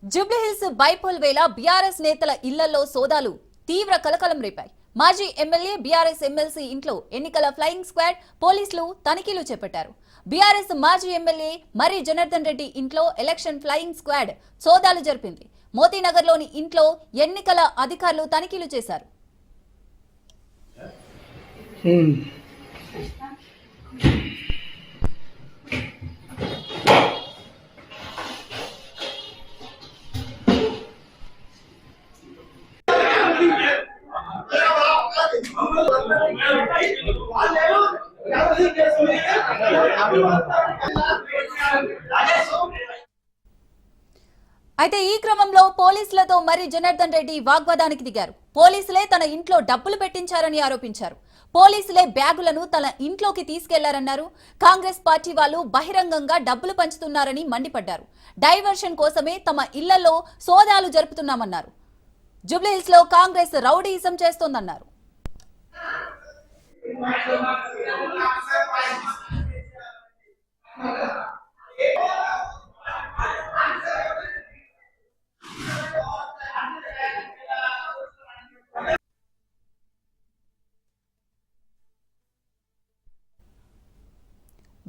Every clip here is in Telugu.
జూబ్లీహిల్స్ బైపోల్ వేళ బీఆర్ఎస్ నేతల ఇళ్లలో సోదాలు తీవ్ర కలకలం రేపాయి. మాజీ ఎమ్మెల్యే బీఆర్ఎస్ ఎమ్మెల్సీ ఇంట్లో ఎన్నికల ఫ్లయింగ్ స్క్వాడ్ పోలీసులు తనిఖీలు చేపట్టారు. బీఆర్ఎస్ మాజీ ఎమ్మెల్యే మర్రి జనార్దన్ రెడ్డి ఇంట్లో ఎలక్షన్ ఫ్లయింగ్ స్క్వాడ్ సోదాలు జరిపింది. మోతీనగర్లోని ఇంట్లో ఎన్నికల అధికారులు తనిఖీలు చేశారు. అయితే ఈ క్రమంలో పోలీసులతో మర్రి జనార్దన్ రెడ్డి వాగ్వాదానికి దిగారు. పోలీసులే తన ఇంట్లో డబ్బులు పెట్టించారని ఆరోపించారు. పోలీసులే బ్యాగులను తన ఇంట్లోకి తీసుకెళ్లారన్నారు. కాంగ్రెస్ పార్టీ వాళ్ళు బహిరంగంగా డబ్బులు పంచుతున్నారని మండిపడ్డారు. డైవర్షన్ కోసమే తమ ఇళ్లలో సోదాలు జరుపుతున్నామన్నారు. జూబ్లీహిల్స్ లో కాంగ్రెస్ రౌడీయిజం చేస్తోందన్నారు.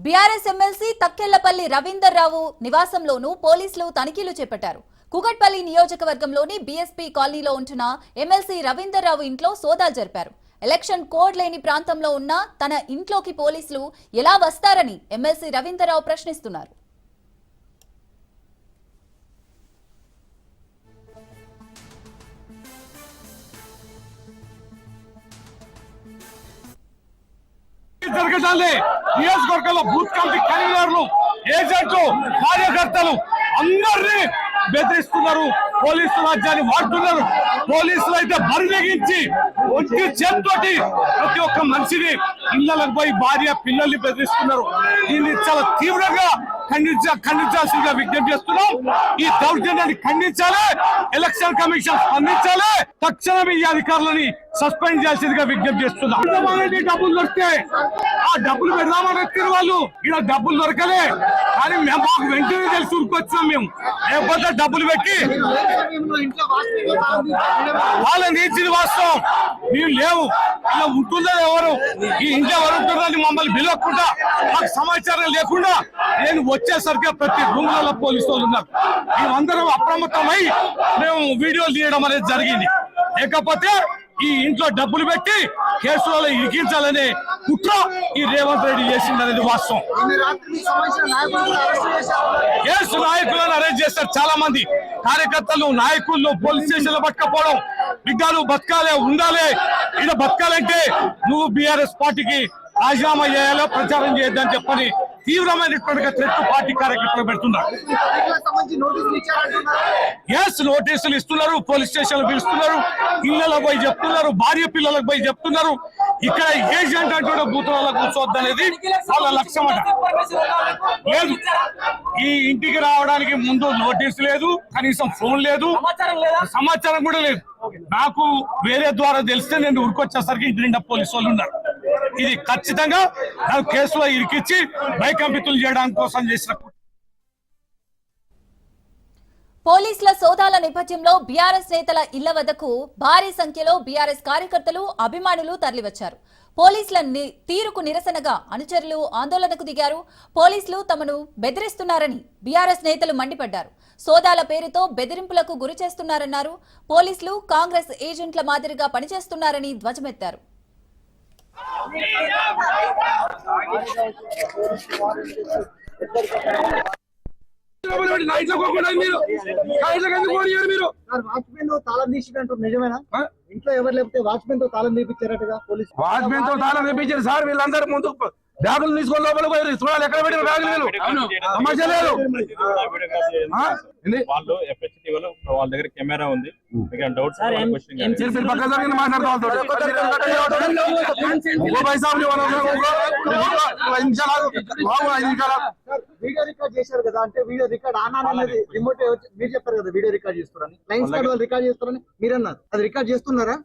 బీఆర్ఎస్ ఎమ్మెల్సీ తక్కెళ్లపల్లి రవీందర్ రావు నివాసంలోనూ పోలీసులు తనిఖీలు చేపట్టారు. కూకట్పల్లి నియోజకవర్గంలోని బీఎస్పీ కాలనీలో ఉంటున్న ఎమ్మెల్సీ రవీందర్ రావు ఇంట్లో సోదాలు జరిపారు. ఎలక్షన్ కోడ్ లేని ప్రాంతంలో ఉన్న తన ఇంట్లోకి పోలీసులు ఎలా వస్తారని ఎమ్మెల్సీ రవీందర్ రావు ప్రశ్నిస్తున్నారు. నియోజకవర్గంలో బూత్ కమిటీ కన్వీనర్లు, ఏజెంట్లు, కార్యకర్తలు అందరినీ బెదిరిస్తున్నారు. పోలీసు రాజ్యాన్ని వాడుతున్నారు. పోలీసులు అయితే బరిదెగించి ఒంటి చేతితోటి ప్రతి ఒక్క మనిషిని ఇళ్లకు పోయి భార్య పిల్లల్ని బెదిరిస్తున్నారు. దీన్ని చాలా తీవ్రంగా ఖండించాల్సిందిగా విజ్ఞప్తి చేస్తున్నాం. ఈ దౌర్జన్యాన్ని ఖండించాలి. ఎలక్షన్ కమిషన్ స్పందించాలి. తక్షణం ఈ అధికారులని సస్పెండ్ చేయాల్సిందిగా విజ్ఞప్తి చేస్తున్నాం. డబ్బులు దొరికితే ఆ డబ్బులు పెడదామని వచ్చారు వాళ్ళు. ఇలా డబ్బులు దొరకలే కానీ మాకు వెంటనే తెలిసి ఉరికొచ్చాం మేము. లేకపోతే డబ్బులు పెట్టి వాళ్ళని తీర్చింది వాస్తవం. మేము లేవు, ఇలా ఉంటుందో ఎవరు ఈ ఇంట్లో ఎవరు ఉంటుందని మమ్మల్ని పిలవకుండా మాకు సమాచారం లేకుండా నేను వచ్చేసరికి ప్రతి రూమ్లలో పోలీసు వాళ్ళు ఉన్నారు. మేమందరం అప్రమత్తమై మేము వీడియోలు తీయడం అనేది జరిగింది. లేకపోతే ఈ ఇంట్లో డబ్బులు పెట్టి కేసులలో ఇరికించాలనే కుట్ర ఈ రేవంత్ రెడ్డి చేసిందనేది వాస్తవం. కేసు నాయకులను అరెస్ట్ చేస్తారు. చాలా మంది కార్యకర్తలు, నాయకులను పోలీస్ స్టేషన్ లో పట్టుకపోవడం. బిడ్డలు బతకాలే, ఉండాలి. ఇలా బతకాలంటే నువ్వు బీఆర్ఎస్ పార్టీకి రాజీనామా చేయాలో, ప్రచారం చేయొద్దని చెప్పని తీవ్రమైనటువంటి థ్రెట్ పార్టీ కార్యకర్తలు పెడుతున్నారు. నోటీసులు ఇస్తున్నారు, పోలీస్ స్టేషన్లు పిలుస్తున్నారు, ఇళ్లలో పోయి చెప్తున్నారు, భార్య పిల్లలకు పోయి చెప్తున్నారు. ఇక్కడ ఏజెంట్ అంటే బూతులలో కూర్చోవద్దనేది వాళ్ళ లక్ష్యం అట. లేదు, ఈ ఇంటికి రావడానికి ముందు నోటీసు లేదు, కనీసం ఫోన్ లేదు, సమాచారం కూడా లేదు. నాకు వేరే ద్వారా తెలిస్తే నేను ఉరికొచ్చేసరికి ఇంటి నిండా పోలీసు వాళ్ళు ఉన్నారు. ఇది ఖచ్చితంగా నాకు కేసులో ఇరికిచ్చి భయకంపితులు చేయడానికి కోసం చేసిన. పోలీసుల సోదాల నేపథ్యంలో బీఆర్ఎస్ నేతల ఇళ్ల వద్దకు భారీ సంఖ్యలో బీఆర్ఎస్ కార్యకర్తలు, అభిమానులు తరలివచ్చారు. పోలీసుల తీరుకు నిరసనగా అనుచరులు ఆందోళనకు దిగారు. పోలీసులు తమను బెదిరిస్తున్నారని బీఆర్ఎస్ నేతలు మండిపడ్డారు. సోదాల పేరుతో బెదిరింపులకు గురి చేస్తున్నారన్నారు. పోలీసులు కాంగ్రెస్ ఏజెంట్ల మాదిరిగా పనిచేస్తున్నారని ధ్వజమెత్తారు. తాళం తీసినట్టు నిజమేనా? ఇంట్లో ఎవరు లేకపోతే వాచ్మెన్ తో తాళం తీపించారటగా పోలీసు. వాచ్మెన్ తో తాళం తీపించారు సార్. వీళ్ళందరూ ముందు బ్యాగులు తీసుకొని లోపల పోయారు. చూడాలి ఎక్కడ పెట్టిన బ్యాగులు. వీళ్ళు సమస్య లేదు. వాళ్ళు ఎఫ్హెచ్టీ వాళ్ళ దగ్గర కెమెరా ఉంది. డౌట్స్ పక్క జరిగిన మాట్లాడతాం. వీడియో రికార్డ్ చేశారు కదా, అంటే వీడియో రికార్డ్ ఆన్ అనేది రిమోట్ మీరు చెప్పారు కదా వీడియో రికార్డ్ చేస్తారని. లైన్ స్క్వాడ్ వాళ్ళు రికార్డ్ చేస్తారని మీరు అన్నారు. అది రికార్డ్ చేస్తున్నారా?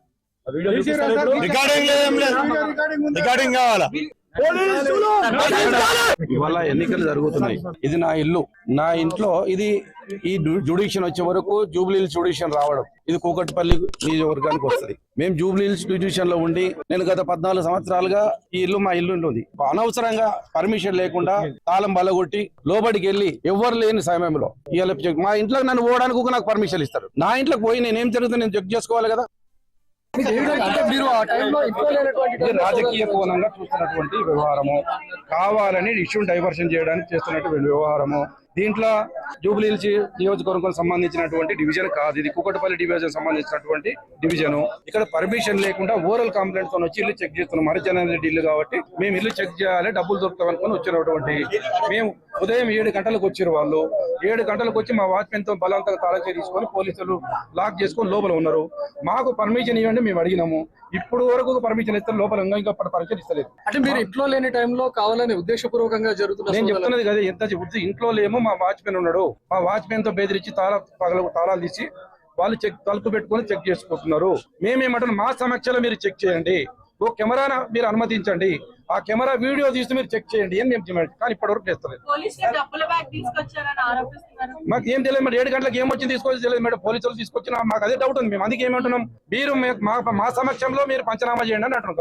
రికార్డింగ్ కావాలా? ఇవాళ ఎన్నికలు జరుగుతున్నాయి. ఇది నా ఇల్లు. నా ఇంట్లో ఇది ఈ జ్యుడిషియన్ వచ్చే వరకు జూబ్లీహిల్స్ జ్యుడిషియన్ రావడం ఇది కూకట్పల్లి నియోజకవర్గానికి వస్తుంది. మేము జూబ్లీహిల్స్ జ్యుడిషియన్ లో ఉండి నేను గత 14 సంవత్సరాలుగా ఈ ఇల్లు మా ఇల్లు ఉంది. అనవసరంగా పర్మిషన్ లేకుండా తాళం బలగొట్టి లోబడికి వెళ్ళి ఎవరు లేని సమయంలో ఇవాళ మా ఇంట్లోకి నన్ను పోవడానికి కూడా నాకు పర్మిషన్ ఇస్తారు. నా ఇంట్లోకి పోయి నేనేం జరుగుతుంది నేను చెక్ చేసుకోవాలి కదా. ఇది రాజకీయ కోణంగా చూస్తున్నటువంటి వ్యవహారము, కావాలని ఇష్యూ డైవర్షన్ చేయడానికి చేస్తున్నటువంటి వ్యవహారము. దీంట్లో జూబ్లీహిల్స్ నియోజకవర్గం సంబంధించినటువంటి డివిజన్ కాదు, ఇది కూకట్పల్లి డివిజన్ సంబంధించినటువంటి డివిజన్. ఇక్కడ పర్మిషన్ లేకుండా ఓరల్ కంప్లైంట్ తో వచ్చి ఇల్లు చెక్ చేస్తున్నాం. హరిచంద్ర రెడ్డి ఇల్లు కాబట్టి మేము ఇల్లు చెక్ చేయాలి, డబ్బులు దొరుకుతాం అనుకుని వచ్చినటువంటి మేము ఉదయం 7 గంటలకు వచ్చారు. వాళ్ళు 7 గంటలకు వచ్చి మా వాచ్మెన్ తో బలవంతంగా తాళం తీసుకొని పోలీసులు లాక్ చేసుకొని లోపల ఉన్నారు. మాకు పర్మిషన్ ఇవ్వండి మేము అడిగినాము. ఇప్పుడు వరకు పర్మిషన్ ఇస్తారు, లోపల ఇంకా పర్మిషన్ ఇస్తలేదు. అంటే మీరు ఇంట్లో లేని టైంలో కావాలని ఉద్దేశపూర్వకంగా జరుగుతుంది. నేను చెప్తున్నది కదా, ఎంత ఇంట్లో లేమో మా వాచ్మెన్ ఉన్నాడు, మా వాచ్మెన్ తో బెదిరించి తాళాలు తీసి వాళ్ళు తలుపు పెట్టుకొని చెక్ చేసుకుంటున్నారు. మేమేమంటున్నాం, మా సమక్షంలో మీరు చెక్ చేయండి, ఓ కెమెరా మీరు అనుమతించండి, ఆ కెమెరా వీడియో తీసి మీరు చెక్ చేయండి అని మేము చెప్పాము. కానీ ఇప్పటివరకు చేస్తలేదు. మాకు ఏం తెలియదు మేడం, 7 గంటలకు ఏమొచ్చింది తీసుకోవచ్చు తెలియదు మేడం. పోలీసులు తీసుకొచ్చిన మాకు అదే డౌట్ ఉంది. మేము అందుకే ఏమంటున్నాం, మీరు మా సమక్షంలో మీరు పంచనామా చేయండి అని అంటున్నాం.